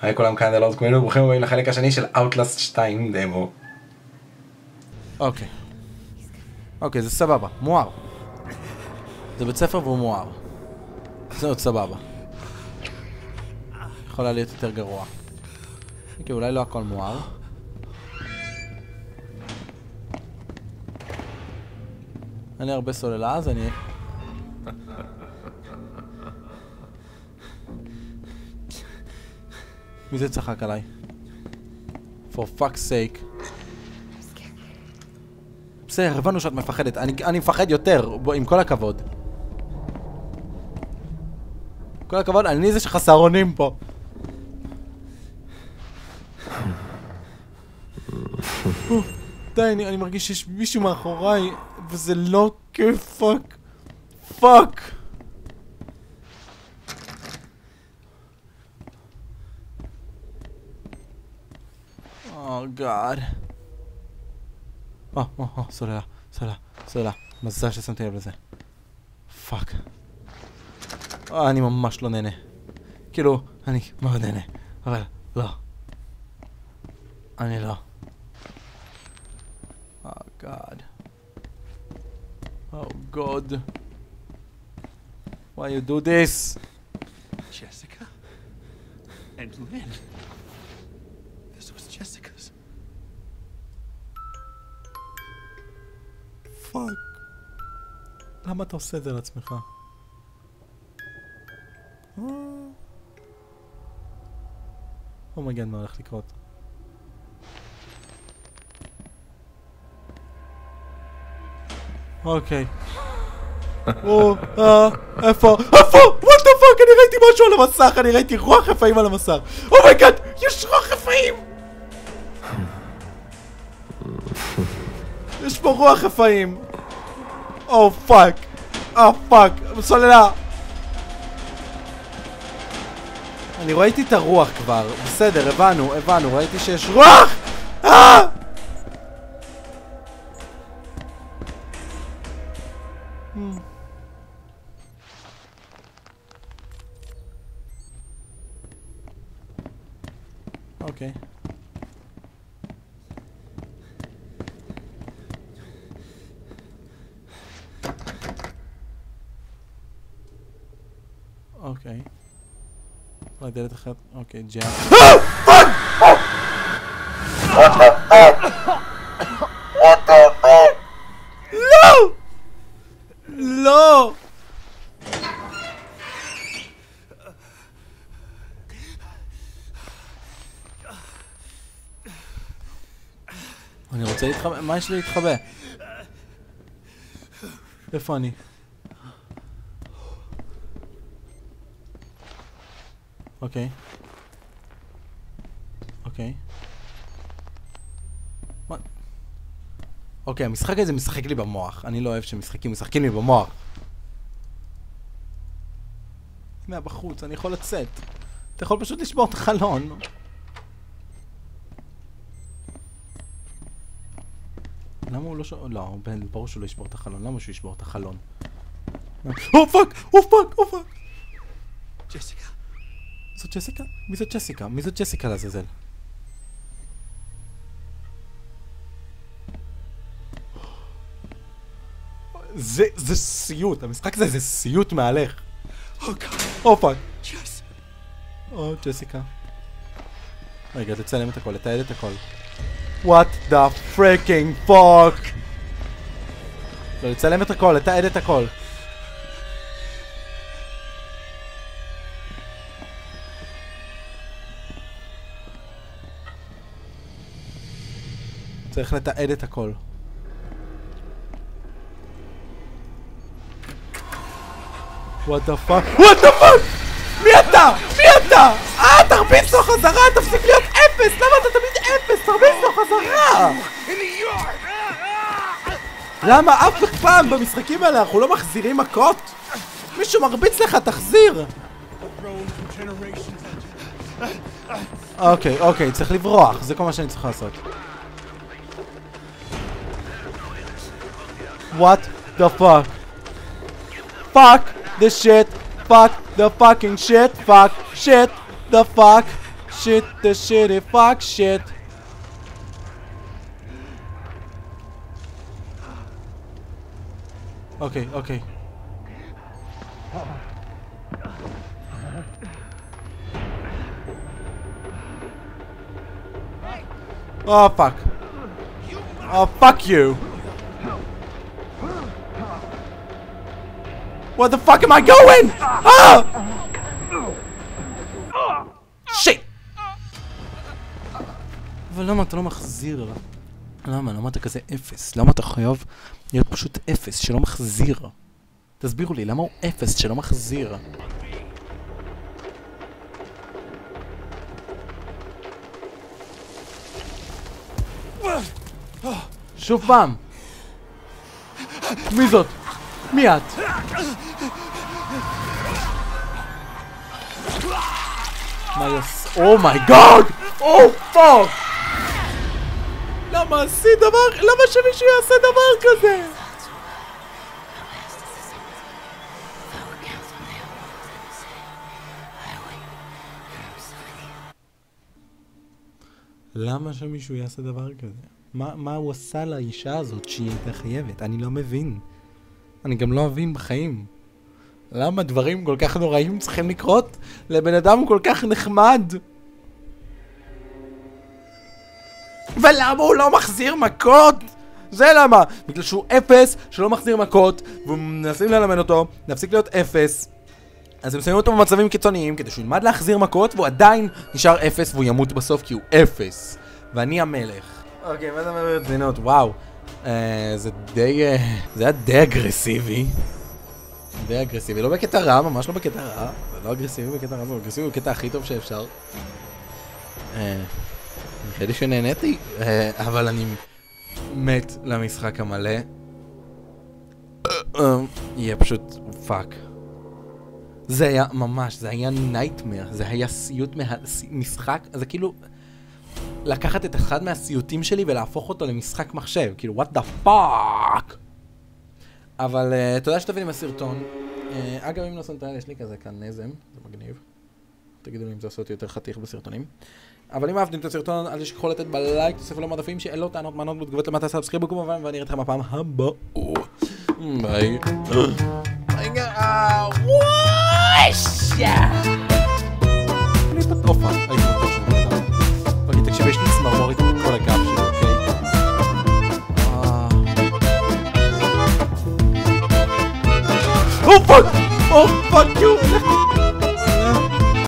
היי כולם, כאן דלות קומיינו, ברוכים הבאים לחלק השני של Outlast 2 דמו. אוקיי, זה סבבה, מואר. זה בית ספר והוא מואר. זה עוד סבבה. יכולה להיות יותר גרוע. אוקיי, אולי לא הכל מואר. אני הרבה סוללה, אז אני... מי זה צחק עליי? For fuck's sake. בסדר, הבנו שאת מפחדת. אני מפחד יותר, עם כל הכבוד. כל הכבוד, אני זה שחסר אונים פה. די, אני מרגיש שיש מישהו מאחוריי, וזה לא כיף, פאק. Oh God. סוללה. מזל ששמתי לב לזה. פאק. אני ממש לא נהנה. כאילו, אני מאוד נהנה. אבל לא. אני לא. Oh God. Oh God. Why you do this? Jessica and Lynn. This was Jessica's. פאק. למה אתה עושה את זה לעצמך? אומייגן, מה הולך לקרות? אוקיי. איפה? what the fuck? אני ראיתי משהו על המסך, אני ראיתי רוח רפאים על המסך. אומייגן, יש רוח רפאים! יש פה רוח רפאים. פאק. סוללה. אני ראיתי את הרוח כבר. בסדר, הבנו. ראיתי שיש רוח! אוקיי. אוקיי. אולי דלת אחת. אוקיי, ג'אם. פאק! לא! אני רוצה להתחבא. מה יש לי להתחבא? איפה אני? אוקיי. מה? אוקיי, המשחק הזה משחק לי במוח. אני לא אוהב שמשחקים משחקים לי במוח. בחוץ, אני יכול לצאת. אתה יכול פשוט לשבור את החלון. למה הוא לא לא, ברור שהוא לא ישבור את החלון. למה שהוא ישבור את החלון? פאק! Jessica. זאת ג'סיקה? מי זאת ג'סיקה? מי זאת ג'סיקה לעזאזל? זה סיוט, המשחק הזה זה סיוט מהלך. פאק. ג'סיקה. רגע, תצלם את הכל, תתעד את הכל. What the freaking fuck? לא, תצלם את הכל, תתעד את הכל. צריך לתעד את הכל. What the fuck? מי אתה? תרביץ לו חזרה! תפסיק להיות אפס! למה אתה תמיד אפס? תרביץ לו חזרה! למה אף פעם במשחקים האלה אנחנו לא מחזירים מכות? מישהו מרביץ לך, תחזיר! אוקיי, צריך לברוח. זה כל מה שאני צריך לעשות. What the fuck? Fuck the shit. Fuck the fucking shit. Fuck shit. The fuck shit, the shitty fuck shit. אוקיי, אוקיי. Oh fuck. Oh fuck you. Where the fuck am I going? Ah! Shit. אבל למה אתה לא מחזיר? למה אתה כזה אפס? למה אתה חייב להיות פשוט אפס שלא מחזיר? תסבירו לי, למה הוא אפס שלא מחזיר? שוב פעם! מי זאת? מי את? מה יעשה? אומייגאד! או פאק! למה עשית דבר? למה שמישהו יעשה דבר כזה? למה שמישהו יעשה דבר כזה? מה הוא עשה לאישה הזאת שהיא הייתה חייבת? אני לא מבין. אני גם לא מבין בחיים. למה דברים כל כך נוראים צריכים לקרות לבן אדם כל כך נחמד? ולמה הוא לא מחזיר מכות? זה למה? בגלל שהוא אפס שלא מחזיר מכות ומנסים ללמד אותו להפסיק להיות אפס. אז הם שמים אותו במצבים קיצוניים כדי שהוא ילמד להחזיר מכות והוא עדיין נשאר אפס והוא ימות בסוף כי הוא אפס. ואני המלך. אוקיי, מה זה אומר ברצינות? וואו. זה היה די אגרסיבי. די אגרסיבי, לא בקטע רע, ממש לא בקטע רע. זה לא אגרסיבי בקטע רע, זה אגרסיבי בקטע הכי טוב שאפשר. חייתי שנהניתי, אבל אני מת למשחק המלא. יהיה פשוט פאק. זה היה ממש, זה היה נייטמר, זה היה סיוט מהמשחק, זה כאילו לקחת את אחד מהסיוטים שלי ולהפוך אותו למשחק מחשב, כאילו what the fuck. אבל תודה שתבינים הסרטון. אגב, אם לא שמתם לב, יש לי כזה כאן נזם, זה מגניב. תגידו לי אם זה עושה אותי יותר חתיך בסרטונים. אבל אם אהבתם את הסרטון, אל תשכחו לתת בלייק, תוסיפו למדפים שאלות, טענות, מענות בתגובות למטה, סאבסקריבו כמובן, ואני אראה אתכם בפעם הבאה. ביי. אופה, הייתי בטוח שזה בן אדם. אוקיי, תקשיב, יש לי צמרמורת בכל הגב שלי, אוקיי? אופה!